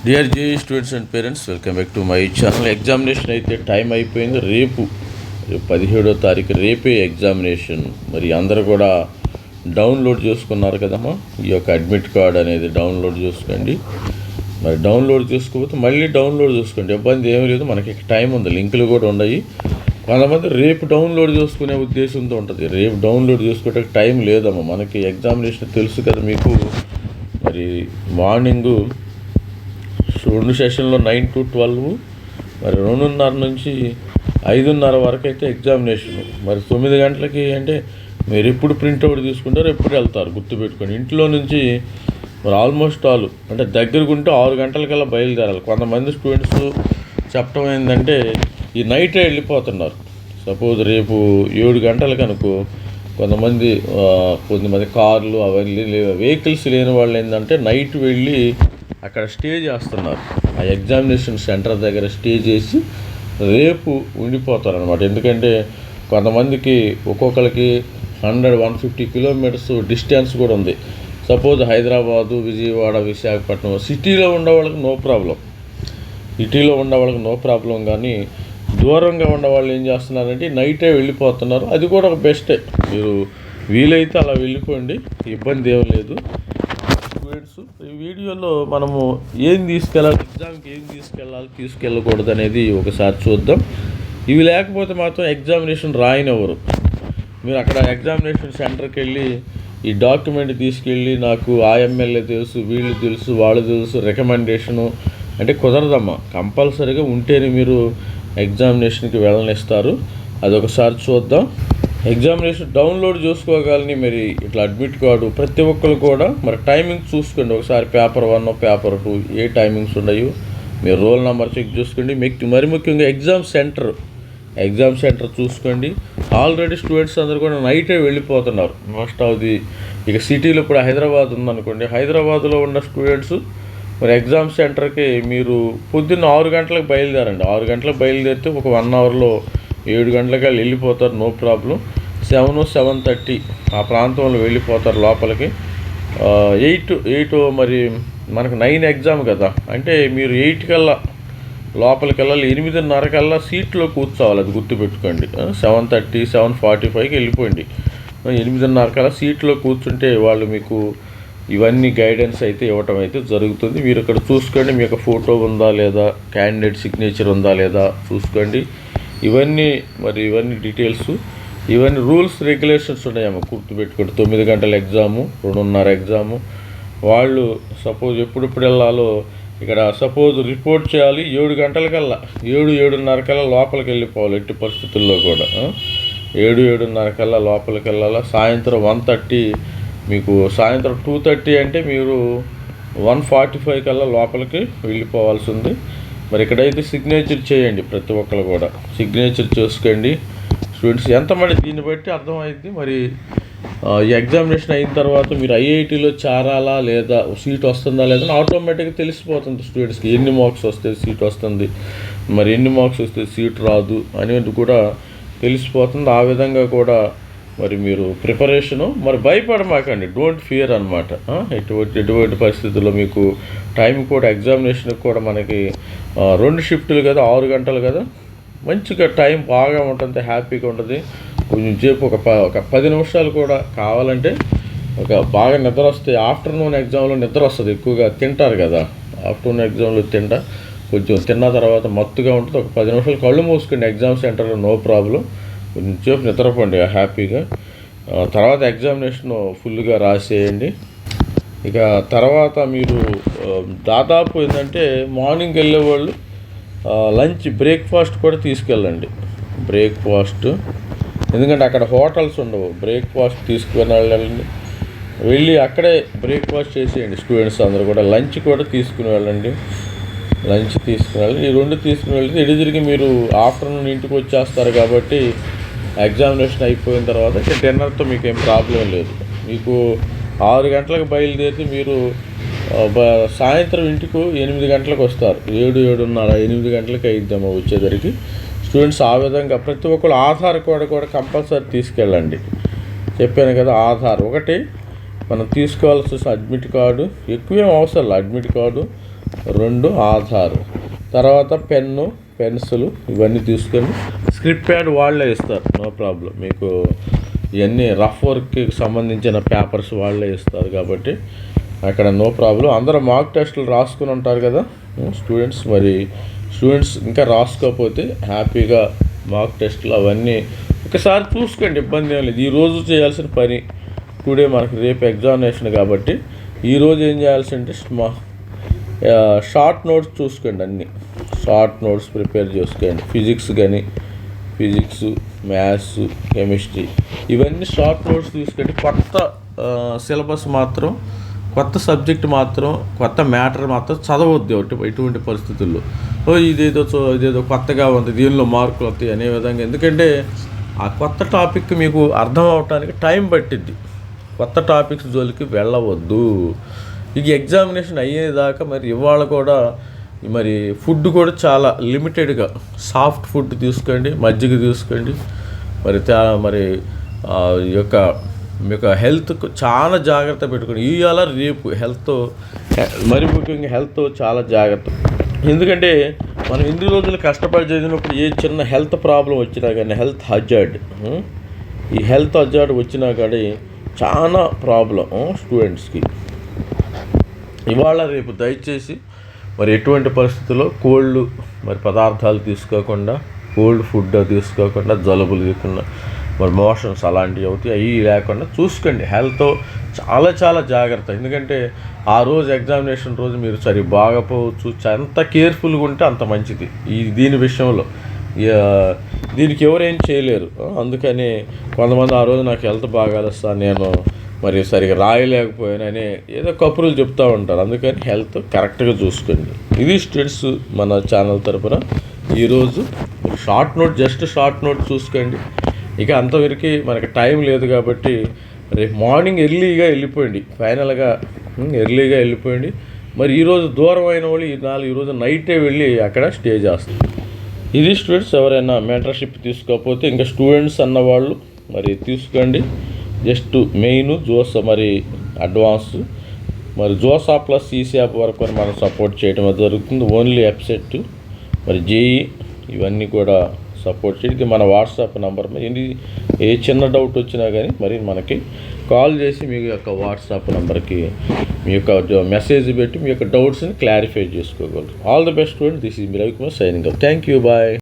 Dear JEE students and parents, welcome back to my channel. Examination అయితే time అయిపోయింది. రేపు 17వ తారీఖు రేపే ఎగ్జామినేషన్. మరి అందరూ కూడా డౌన్లోడ్ చేసుకున్నారు కదమ్మా. ఈ యొక్క అడ్మిట్ కార్డ్ అనేది డౌన్లోడ్ చేసుకోండి. మరి డౌన్లోడ్ చేసుకోకపోతే మళ్ళీ డౌన్లోడ్ చేసుకోండి, ఇబ్బంది ఏమీ లేదు. మనకి టైం ఉంది, లింకులు కూడా ఉన్నాయి. కొంతమంది రేపు డౌన్లోడ్ చేసుకునే ఉద్దేశంతో ఉంటుంది. రేపు డౌన్లోడ్ చేసుకోవడానికి టైం లేదమ్మా. మనకి ఎగ్జామినేషన్ తెలుసు కదా మీకు. మరి మార్నింగు 2 సెషన్లో 9 to 12, మరి 2:30 నుంచి 5:30 వరకు అయితే ఎగ్జామినేషన్. మరి 9 గంటలకి అంటే మీరు ఎప్పుడు ప్రింట్అవుట్ తీసుకుంటారో ఎప్పుడు వెళ్తారు గుర్తుపెట్టుకోండి. ఇంట్లో నుంచి మరి ఆల్మోస్ట్ ఆల్ అంటే దగ్గరకుంటే 6 గంటలకల్లా బయలుదేరాలి. కొంతమంది స్టూడెంట్స్ చెప్పడం ఏంటంటే ఈ నైటే వెళ్ళిపోతున్నారు. సపోజ్ రేపు 7 గంటలకు అనుకో, కొంతమంది కార్లు అవన్నీ వెహికల్స్ లేని వాళ్ళు ఏంటంటే నైట్ వెళ్ళి అక్కడ స్టే చేస్తున్నారు. ఆ ఎగ్జామినేషన్ సెంటర్ దగ్గర స్టే చేసి రేపు ఉండిపోతారు అనమాట. ఎందుకంటే కొంతమందికి ఒక్కొక్కరికి 100-150 కిలోమీటర్స్ డిస్టెన్స్ కూడా ఉంది. సపోజ్ హైదరాబాదు, విజయవాడ, విశాఖపట్నం సిటీలో ఉండేవాళ్ళకి నో ప్రాబ్లం, కానీ దూరంగా ఉండేవాళ్ళు ఏం చేస్తున్నారంటే నైటే వెళ్ళిపోతున్నారు. అది కూడా ఒక బెస్టే. మీరు వీలైతే అలా వెళ్ళిపోండి, ఇబ్బంది ఏం లేదు. స్టూడెంట్స్, ఈ వీడియోలో మనము ఏం తీసుకెళ్ళాలి, ఎగ్జామ్కి ఏం తీసుకెళ్ళకూడదు అనేది ఒకసారి చూద్దాం. ఇవి లేకపోతే మాత్రం ఎగ్జామినేషన్ రాయనివ్వరు. మీరు అక్కడ ఎగ్జామినేషన్ సెంటర్కి వెళ్ళి ఈ డాక్యుమెంట్ తీసుకెళ్ళి నాకు ఆ ఎమ్మెల్యే తెలుసు, వీళ్ళు తెలుసు, వాళ్ళు తెలుసు, రికమెండేషను అంటే కుదరదమ్మా. కంపల్సరీగా ఉంటేనే మీరు ఎగ్జామినేషన్కి వెళ్ళనిస్తారు. అదొకసారి చూద్దాం. ఎగ్జామినేషన్ డౌన్లోడ్ చేసుకోగలని మరి ఇట్లా అడ్మిట్ కార్డు ప్రతి ఒక్కరు కూడా మరి టైమింగ్స్ చూసుకోండి. ఒకసారి పేపర్ 1, పేపర్ 2 ఏ టైమింగ్స్ ఉన్నాయో మీరు రోల్ నెంబర్ చెక్ చేసుకోండి. మరి ముఖ్యంగా ఎగ్జామ్ సెంటర్ చూసుకోండి. ఆల్రెడీ స్టూడెంట్స్ అందరూ కూడా నైటే వెళ్ళిపోతున్నారు. మోస్ట్ ఆఫ్ ది ఇక సిటీలో ఇప్పుడు హైదరాబాద్ ఉందనుకోండి, హైదరాబాద్లో ఉన్న స్టూడెంట్స్ మరి ఎగ్జామ్ సెంటర్కి మీరు పొద్దున్న 6 గంటలకు బయలుదేరండి. 6 గంటలకు బయలుదేరితే ఒక 1 అవర్లో 7 గంటలకి వెళ్ళిపోతారు, నో ప్రాబ్లం. 7-7:30 ఆ ప్రాంతంలో వెళ్ళిపోతారు లోపలికి. 8 మరి మనకు 9 ఎగ్జామ్ కదా, అంటే మీరు 8 కల్లా లోపలికి వెళ్ళాలి. 8:30 కల్లా సీట్లో కూర్చోవాలి, అది గుర్తుపెట్టుకోండి. 7:30, 7:45కి వెళ్ళిపోండి. 8:30 కల్లా సీట్లో కూర్చుంటే వాళ్ళు మీకు ఇవన్నీ గైడెన్స్ అయితే ఇవ్వటం అయితే జరుగుతుంది. మీరు ఇక్కడ చూసుకోండి, మీ యొక్క ఫోటో ఉందా లేదా, క్యాండిడేట్ సిగ్నేచర్ ఉందా లేదా చూసుకోండి. ఇవన్నీ డీటెయిల్స్, ఇవన్నీ రూల్స్ రెగ్యులేషన్స్ ఉన్నాయమ్మా, గుర్తుపెట్టుకోండి. 9 గంటల ఎగ్జాము, 2:30 ఎగ్జాము. వాళ్ళు సపోజ్ ఎప్పుడెప్పుడు వెళ్ళాలో ఇక్కడ సపోజ్ రిపోర్ట్ చేయాలి 7 గంటలకల్లా, 7-7:30 కల్లా లోపలికి వెళ్ళిపోవాలి. ఎట్టి పరిస్థితుల్లో కూడా 7-7:30 కల్లా లోపలికి వెళ్ళాలా. సాయంత్రం 1:30, మీకు సాయంత్రం 2:30 అంటే మీరు 1:45 కల్లా లోపలికి వెళ్ళిపోవాల్సి ఉంది. మరి ఇక్కడైతే సిగ్నేచర్ చేయండి, ప్రతి ఒక్కరు కూడా సిగ్నేచర్ చేసుకోండి. స్టూడెంట్స్ ఎంతమంది దీన్ని బట్టి అర్థమైంది. మరి ఈ ఎగ్జామినేషన్ అయిన తర్వాత మీరు ఐఐటీలో చేరాలా లేదా, సీట్ వస్తుందా లేదా ఆటోమేటిక్గా తెలిసిపోతుంది స్టూడెంట్స్కి. ఎన్ని మార్క్స్ వస్తే సీట్ వస్తుంది, మరి ఎన్ని మార్క్స్ వస్తే సీట్ రాదు అనేది కూడా తెలిసిపోతుంది. ఆ విధంగా కూడా మరి మీరు ప్రిపరేషను మరి భయపడమాకండి, డోంట్ ఫియర్ అనమాట. ఎటువంటి పరిస్థితుల్లో మీకు టైం కూడా ఎగ్జామినేషన్కి కూడా మనకి 2 షిఫ్టులు కదా, 6 గంటలు కదా, మంచిగా టైం బాగా ఉంటుంది, హ్యాపీగా ఉంటుంది. కొంచెం సేపు ఒక 10 నిమిషాలు కూడా కావాలంటే బాగా నిద్ర వస్తాయి. ఆఫ్టర్నూన్ ఎగ్జామ్లో నిద్ర వస్తుంది, ఎక్కువగా తింటారు కదా. ఆఫ్టర్నూన్ ఎగ్జామ్లో కొంచెం తిన్న తర్వాత మత్తుగా ఉంటుంది. ఒక 10 నిమిషాలు కళ్ళు మూసుకోండి ఎగ్జామ్ సెంటర్లో, నో ప్రాబ్లం. కొంచెం సేపు నిద్రపోండి హ్యాపీగా. తర్వాత ఎగ్జామినేషన్ ఫుల్గా రాసేయండి. ఇక తర్వాత మీరు దాదాపు ఏంటంటే మార్నింగ్ వెళ్ళేవాళ్ళు బ్రేక్ఫాస్ట్ కూడా తీసుకెళ్ళండి. ఎందుకంటే అక్కడ హోటల్స్ ఉండవు, బ్రేక్ఫాస్ట్ తీసుకుని వెళ్ళి అక్కడే బ్రేక్ఫాస్ట్ చేసేయండి. స్టూడెంట్స్ అందరూ కూడా లంచ్ కూడా తీసుకుని వెళ్ళండి. ఈ 2 తీసుకుని వెళ్తే ఇటు తిరిగి మీరు ఆఫ్టర్నూన్ ఇంటికి వచ్చేస్తారు కాబట్టి ఎగ్జామినేషన్ అయిపోయిన తర్వాత డిన్నర్తో మీకు ఏం ప్రాబ్లం లేదు. మీకు 6 గంటలకు బయలుదేరితే మీరు సాయంత్రం ఇంటికి 8 గంటలకు వస్తారు. 7-7:30, 8 గంటలకు అయిద్దామా వచ్చేసరికి. స్టూడెంట్స్ ఆ విధంగా ప్రతి ఒక్కరు ఆధార్ కార్డు కూడా కంపల్సరీ తీసుకెళ్ళండి. చెప్పాను కదా, ఆధార్ ఒకటి మనం తీసుకోవాల్సి అడ్మిట్ కార్డు, ఎక్కువేం అవసరం అడ్మిట్ కార్డు, 2 ఆధార్, తర్వాత పెన్ను, పెన్సిల్ ఇవన్నీ తీసుకొని స్క్రిప్ట్ ప్యాడ్ వాళ్ళే ఇస్తారు, నో ప్రాబ్లం. మీకు ఇవన్నీ రఫ్ వర్క్కి సంబంధించిన పేపర్స్ వాళ్ళే ఇస్తారు కాబట్టి అక్కడ నో ప్రాబ్లం. అందరూ మాక్ టెస్టులు రాసుకుని ఉంటారు కదా స్టూడెంట్స్. మరి స్టూడెంట్స్ ఇంకా రాసుకోకపోతే హ్యాపీగా మాక్ టెస్టులు అవన్నీ ఒకసారి చూసుకోండి, ఇబ్బంది ఏం లేదు. ఈరోజు చేయాల్సిన పని టుడే, మనకి రేపు ఎగ్జామినేషన్ కాబట్టి ఈరోజు ఏం చేయాల్సి అంటే షార్ట్ నోట్స్ చూసుకోండి, అన్నీ షార్ట్ నోట్స్ ప్రిపేర్ చేసుకోండి. ఫిజిక్స్, మ్యాథ్స్, కెమిస్ట్రీ ఇవన్నీ షార్ట్ నోట్స్ తీసుకోండి. కొత్త సిలబస్ మాత్రం, కొత్త సబ్జెక్ట్ మాత్రం, కొత్త మ్యాటర్ మాత్రం చదవద్దు ఎటువంటి పరిస్థితుల్లో. ఇదేదో కొత్తగా ఉంది, దీనిలో మార్కులు వస్తాయి అనే విధంగా. ఎందుకంటే ఆ కొత్త టాపిక్ మీకు అర్థం అవటానికి టైం పట్టిద్ది. కొత్త టాపిక్స్ జోలికి వెళ్ళవద్దు. ఇక ఎగ్జామినేషన్ అయ్యేదాకా మరి ఇవాళ కూడా మరి ఫుడ్ కూడా చాలా లిమిటెడ్గా, సాఫ్ట్ ఫుడ్ తీసుకోండి, మజ్జిగ తీసుకోండి. మరి ఈ యొక్క మీకు హెల్త్ చాలా జాగ్రత్త పెట్టుకోండి. ఇవాళ రేపు హెల్త్, మరి ముఖ్యంగా హెల్త్ చాలా జాగ్రత్త. ఎందుకంటే మనం ఇన్ని రోజులు కష్టపడి చదివినప్పుడు ఏ చిన్న హెల్త్ ప్రాబ్లం వచ్చినా కానీ, ఈ హెల్త్ హజార్డ్ వచ్చినా కానీ చాలా ప్రాబ్లం స్టూడెంట్స్కి. ఇవాళ రేపు దయచేసి మరి ఎటువంటి పరిస్థితుల్లో కోల్డ్ పదార్థాలు తీసుకోకుండా, కోల్డ్ ఫుడ్ తీసుకోకుండా, జలుబులు లేకుండా, మరి మోషన్స్ అలాంటివి అవుతాయి, అవి లేకుండా చూసుకోండి. హెల్త్ చాలా చాలా జాగ్రత్త. ఎందుకంటే ఆ రోజు ఎగ్జామినేషన్ రోజు మీరు బాగపోవచ్చు. ఎంత కేర్ఫుల్గా ఉంటే అంత మంచిది దీని విషయంలో. దీనికి ఎవరేం చేయలేరు. అందుకని కొంతమంది ఆ రోజు నాకు హెల్త్ బాగాలేదు సార్, నేను మరి సరిగా రాయలేకపోయానని ఏదో కబుర్లు చెప్తూ ఉంటారు. అందుకని హెల్త్ కరెక్ట్గా చూసుకోండి. ఇది స్టూడెంట్స్ మన ఛానల్ తరపున ఈరోజు జస్ట్ షార్ట్ నోట్ చూసుకోండి. ఇక అంతవరకు మనకి టైం లేదు కాబట్టి రేపు మార్నింగ్ ఎర్లీగా వెళ్ళిపోయింది, ఫైనల్గా ఎర్లీగా వెళ్ళిపోయింది. మరి ఈరోజు దూరం అయిన వాళ్ళు ఈరోజు నైటే వెళ్ళి అక్కడ స్టే చేస్తారు. ఇది స్టూడెంట్స్, ఎవరైనా మెంటర్షిప్ తీసుకోకపోతే ఇంకా స్టూడెంట్స్ అన్నవాళ్ళు మరి తీసుకోండి. జస్ట్ మెయిన్ మరి అడ్వాన్స్, మరి జోసా ప్లస్ ఈసీఆప్ వరకు మనం సపోర్ట్ చేయడం జరుగుతుంది. ఓన్లీ వెబ్సైట్, మరి జేఈ ఇవన్నీ కూడా సపోర్ట్ చేయడం. ఇది మన వాట్సాప్ నెంబర్. ఏ చిన్న డౌట్ వచ్చినా కానీ మరి మనకి కాల్ చేసి మీ యొక్క వాట్సాప్ నెంబర్కి మీ యొక్క మెసేజ్ పెట్టి మీ యొక్క డౌట్స్ని క్లారిఫై చేసుకోగలరు. All the best student. This is me Ravikumar signing off. Thank you, bye.